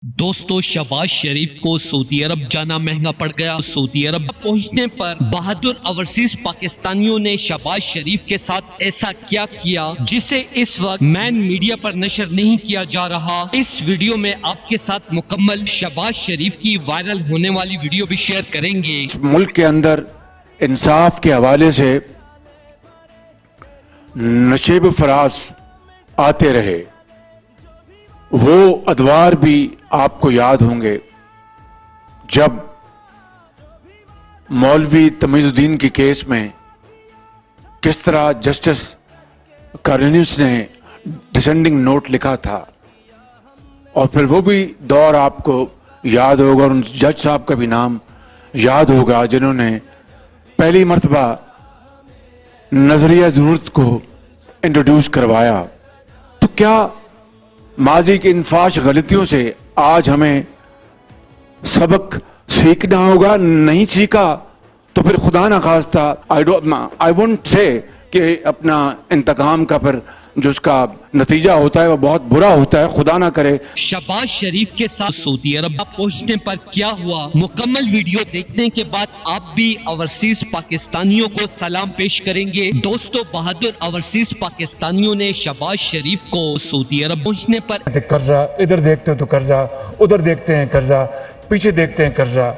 दोस्तों, शहबाज शरीफ को सऊदी अरब जाना महंगा पड़ गया। सऊदी अरब पहुंचने पर बहादुर ओवरसीज पाकिस्तानियों ने शहबाज शरीफ के साथ ऐसा क्या किया जिसे इस वक्त मैन मीडिया पर नशर नहीं किया जा रहा। इस वीडियो में आपके साथ मुकम्मल शहबाज शरीफ की वायरल होने वाली वीडियो भी शेयर करेंगे। मुल्क के अंदर इंसाफ के हवाले से नशेब फराज आते रहे, वो अदवार भी आपको याद होंगे जब मौलवी तमीजुद्दीन के केस में किस तरह जस्टिस कार्निस ने डिसेंडिंग नोट लिखा था, और फिर वो भी दौर आपको याद होगा और उन जज साहब का भी नाम याद होगा जिन्होंने पहली मर्तबा नजरिया जरूरत को इंट्रोड्यूस करवाया। तो क्या माजी की इन फाश गलतियों से आज हमें सबक सीखना होगा? नहीं सीखा तो फिर खुदा ना खास्ता आई वोंट से कि अपना इंतकाम का फिर जो उसका नतीजा होता है वो बहुत बुरा होता है, खुदा ना करे। शहबाज शरीफ के साथ सऊदी अरब पहुंचने पर क्या हुआ, मुकम्मल वीडियो देखने के बाद आप भी ओवरसीज पाकिस्तानियों को सलाम पेश करेंगे। दोस्तों, बहादुर ओवरसीज पाकिस्तानियों ने शहबाज शरीफ को सऊदी अरब पहुंचने पर कर्जा, इधर देखते हैं तो कर्जा, उधर देखते हैं कर्जा, पीछे देखते हैं कर्जा।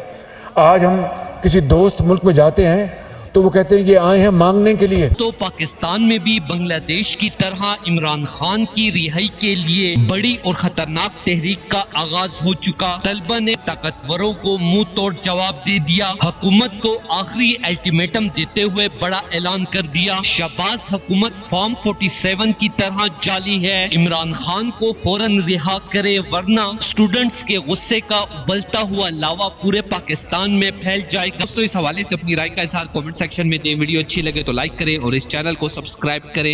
आज हम किसी दोस्त मुल्क में जाते हैं तो वो कहते हैं कि आए हैं मांगने के लिए। तो पाकिस्तान में भी बांग्लादेश की तरह इमरान खान की रिहाई के लिए बड़ी और खतरनाक तहरीक का आगाज हो चुका। तलबा ने ताकतवरों को मुंह तोड़ जवाब दे दिया। हुकूमत को आखिरी अल्टीमेटम देते हुए बड़ा ऐलान कर दिया, शहबाज हुकूमत फॉर्म 47 की तरह जाली है, इमरान खान को फौरन रिहा करे वरना स्टूडेंट्स के गुस्से का उबलता हुआ लावा पूरे पाकिस्तान में फैल जाएगा। दोस्तों, इस हवाले से अपनी राय का इजहार कमेंट सेक्शन में दें। वीडियो अच्छी लगे तो लाइक करें और इस चैनल को सब्सक्राइब करें।